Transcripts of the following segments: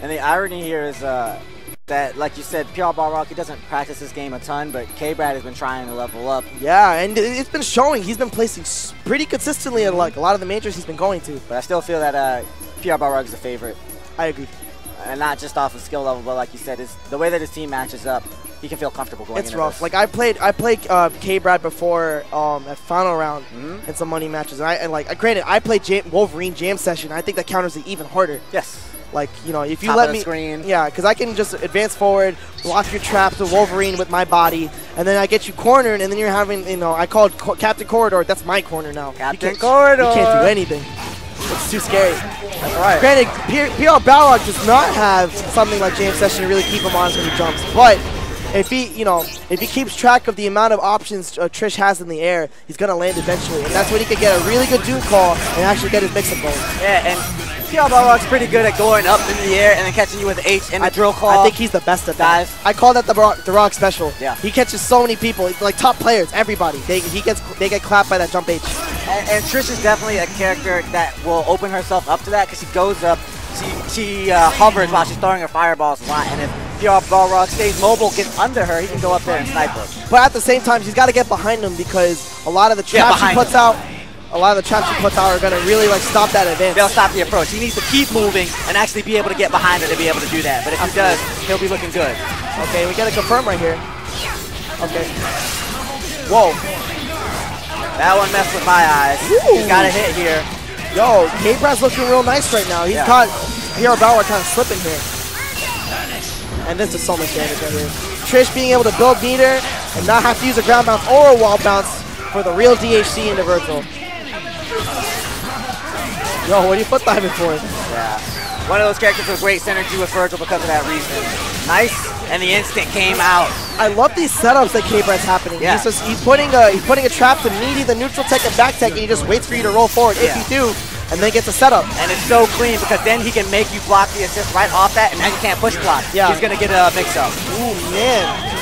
And the irony here is that, like you said, PR Balrog, he doesn't practice this game a ton, but Kbrad has been trying to level up. Yeah, and it's been showing. He's been placing pretty consistently at like a lot of the majors he's been going to. But I still feel that PR Balrog is the favorite. I agree. And not just off of skill level, but like you said, is the way that his team matches up, he can feel comfortable going into It's rough. this. Like I played Kbrad before at final round in some money matches, and granted I played Wolverine Jam Session. I think that counters it even harder. Yes. Like, you know, if you Top let of the me, screen. yeah, because I can just advance forward, block your traps with Wolverine with my body, and then I get you cornered, and then you're having, you know, I call it Captain Corridor. That's my corner now. Captain Corridor. You can't do anything. It's too scary. That's right. Granted, PR Balrog does not have something like Jam Session to really keep him honest when he jumps, but if he, you know, if he keeps track of the amount of options Trish has in the air, he's gonna land eventually, and that's when he can get a really good Doom call and actually get his mix-up going. Yeah, and PR Balrog's pretty good at going up into the air and then catching you with H and the drill claw. I think he's the best at that. I call that the Rock special. Yeah. He catches so many people, like top players, everybody. They get clapped by that jump H. And Trish is definitely a character that will open herself up to that because she goes up, she hovers while she's throwing her fireballs a lot, and if PR Balrog stays mobile, gets under her, he can go up there and snipe her. But at the same time, she's got to get behind him because a lot of the traps she puts out, are going to really like stop that advance. They'll stop the approach. He needs to keep moving and actually be able to get behind her to be able to do that. But if he does, he'll be looking good. Okay, we got to confirm right here. Okay. Whoa. That one messed with my eyes. He's got a hit here. Yo, Kbrad's looking real nice right now. He's caught PR Balrog kind of slipping here. And this is so much damage right here. Trish being able to build meter and not have to use a ground bounce or a wall bounce for the real DHC into Virgil. Yo, what are you foot diving for? Yeah. One of those characters with great synergy with Virgil because of that reason. Nice, and the instant came out. I love these setups that Kbrad's happening. Yeah. He's putting a trap to meet the neutral tech and back tech, and he just waits for you to roll forward if you do, and then gets a setup. And it's so clean because then he can make you block the assist right off that, and then you can't push block. Yeah. He's gonna get a mix-up. Ooh, man.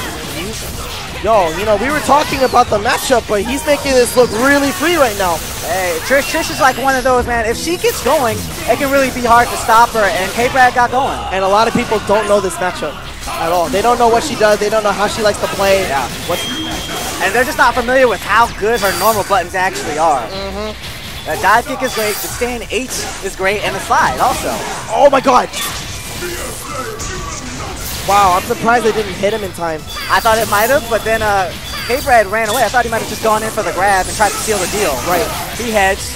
Yo, you know, we were talking about the matchup, but he's making this look really free right now. Hey, Trish is like one of those, man. If she gets going, it can really be hard to stop her, and Kbrad got going. And a lot of people don't know this matchup at all. They don't know what she does. They don't know how she likes to play. Yeah. And they're just not familiar with how good her normal buttons actually are. The dive kick is great, the stand H is great, and the slide also. Oh my god! Wow, I'm surprised they didn't hit him in time. I thought it might have, but then Kbrad ran away. I thought he might have just gone in for the grab and tried to seal the deal. Right. He hedged.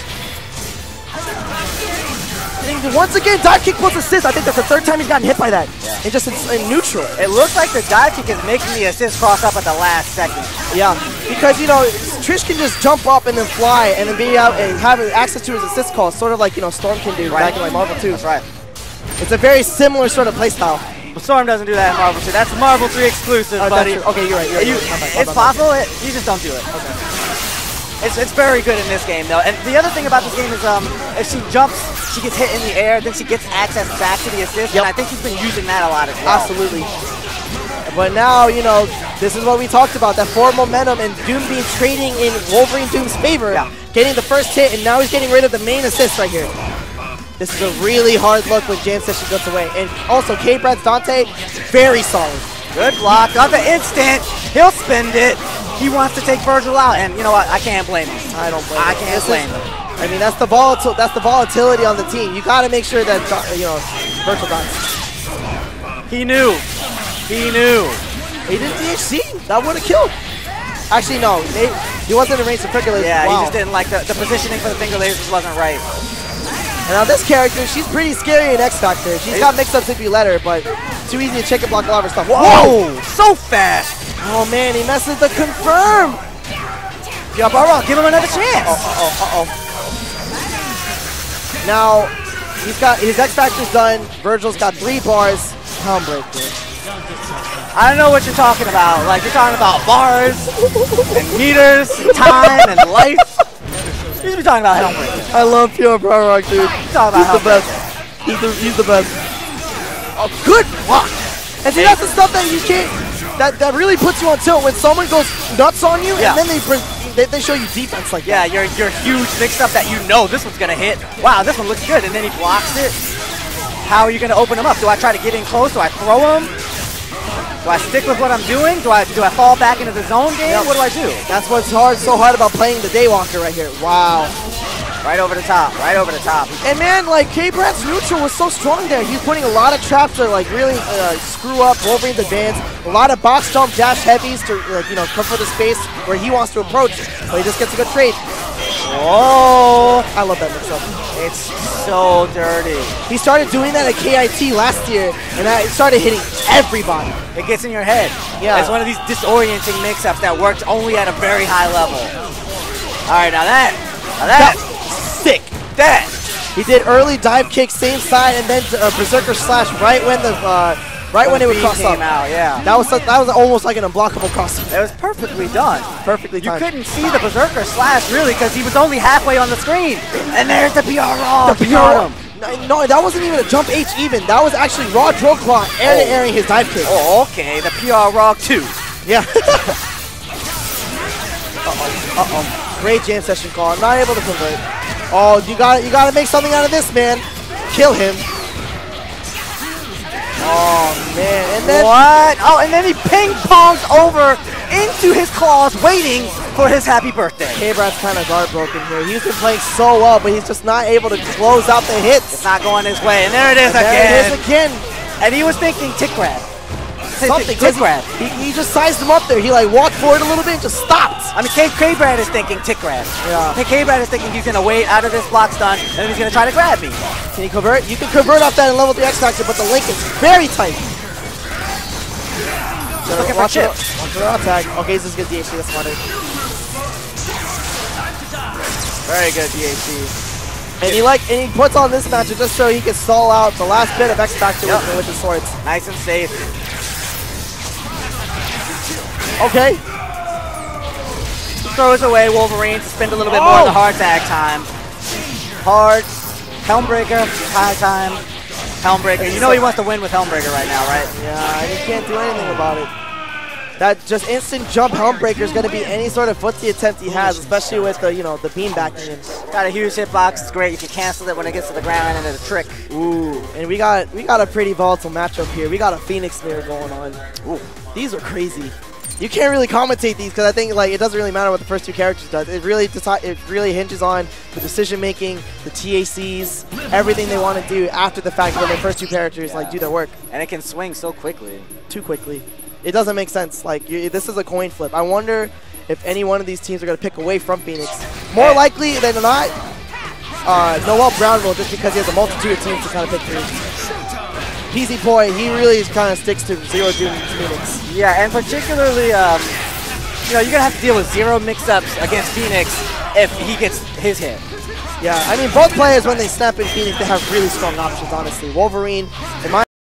And once again, dive kick plus assist. I think that's the third time he's gotten hit by that. Yeah. And just in neutral. It looks like the dive kick is making the assist cross up at the last second. Yeah, because, you know, Trish can just jump up and then fly and then be out and have access to his assist call, sort of like, you know, Storm can do back in like Marvel 2. That's right. It's a very similar sort of playstyle. But Storm doesn't do that in Marvel 2. That's Marvel 3 exclusive, buddy. Okay, you're right. It's possible. You just don't do it. Okay. It's very good in this game, though. And the other thing about this game is if she jumps, she gets hit in the air, then she gets access back to the assist, and I think she's been using that a lot as well. Absolutely. But now, you know, this is what we talked about, that forward momentum and Doom being trading in Wolverine Doom's favor, getting the first hit, and now he's getting rid of the main assist right here. This is a really hard look when Jam Session goes away. And also, Kbrad's Dante, very solid. Good block. Got the instant. He'll spend it. He wants to take Virgil out, and you know what? I can't blame him. I don't blame him. I can't blame him. I mean, that's the volatility on the team. You got to make sure that, you know, Virgil dies. He knew. He knew. He didn't DHC. That would have killed. Actually, no. He wasn't in range of finger lasers. Yeah, he just didn't like the positioning for the finger lasers wasn't right. And now this character, she's pretty scary in X Factor. She's got mix-ups if you let her, but too easy to check and block a lot of her stuff. Whoa! So fast! Oh man, he messes the confirm! Yeah, Balrog, give him another chance! Now, he's got his X Factor's done. Virgil's got 3 bars. Helm break, dude. I don't know what you're talking about. Like, you're talking about bars, and meters, and time, and life. You should be talking about Helm break. I love PR Balrog, dude. He's the best. He's the best. Oh, good block! And see, that's the stuff that you can't, that really puts you on tilt when someone goes nuts on you, and then they show you defense like that. Yeah, you're huge mix-up that you know this one's gonna hit. Wow, this one looks good, and then he blocks it. how are you going to open him up? Do I try to get in close? Do I throw him? Do I stick with what I'm doing? Do I fall back into the zone game? Yep. What do I do? That's what's so hard about playing the Daywalker right here. Wow. Right over the top, right over the top. And man, like, Kbrad's neutral was so strong there. He was putting a lot of traps to like really screw up Wolverine's advance. A lot of box jump dash heavies to come for the space where he wants to approach. So he just gets a good trade. Whoa! I love that mix-up. It's so dirty. He started doing that at KIT last year, and it started hitting everybody. It gets in your head. Yeah. It's one of these disorienting mix-ups that works only at a very high level. All right, now that. Sick. That. He did early dive kick, same side, and then berserker slash right when it would cross up. Out, yeah. That was almost like an unblockable crossover. It was perfectly done. Perfectly timed. You couldn't see the berserker slash really because he was only halfway on the screen. And there's the PR Raw. The PR. No, that wasn't even a jump H even. That was actually Raw Drill Claw air-to-airing his dive kick. Oh, okay. The PR Raw 2. Yeah. Great jam session call. Not able to convert. Oh, you gotta make something out of this, man. Kill him. Oh man, and then what? Oh, and then he ping pongs over into his claws, waiting for his happy birthday. Kbrad's kind of guard broken here. He's been playing so well, but he's just not able to close out the hits. It's not going his way, and there it is again. There it is again. And he was thinking tick grab. Something. Tick grab. He just sized him up there. He like walked forward a little bit and just stopped. I mean, Kbrad is thinking tick grab. Yeah. Kbrad is thinking he's gonna wait out of this block stun, and then he's gonna try to grab me. Can you convert? You can convert off that in level 3 X Factor, but the link is very tight. Just looking for chips. Watch for attack. Okay, this is good DHC. That's smarter. Very good DHC. And he puts on this match just so he can stall out the last bit of X Factor with the swords. Nice and safe. Okay. Throws away Wolverine to spend a little bit more of the hard tag time. Hard. Helmbreaker. High time. Helmbreaker. You know he wants to win with Helmbreaker right now, right? Yeah, and he can't do anything about it. That just instant jump Helmbreaker is going to be any sort of footsie attempt he has, especially with the the beam backing him. Got a huge hitbox. It's great. You can cancel it when it gets to the ground, and it's a trick. Ooh, and we got a pretty volatile matchup here. We got a Phoenix mirror going on. Ooh, these are crazy. You can't really commentate these because I think it doesn't really matter what the first two characters does. It really hinges on the decision making, the TACs, everything they want to do after the fact when their first two characters do their work. And it can swing so quickly. Too quickly. It doesn't make sense. This is a coin flip. I wonder if any one of these teams are going to pick away from Phoenix. More likely than not, Noel Brown will, just because he has a multitude of teams to kind of pick through. PZ Boy, he really kind of sticks to Zero Doom Phoenix. Yeah, and particularly, you're going to have to deal with zero mix-ups against Phoenix if he gets his hit. Yeah, I mean, both players, when they snap in Phoenix, they have really strong options, honestly. Wolverine, in my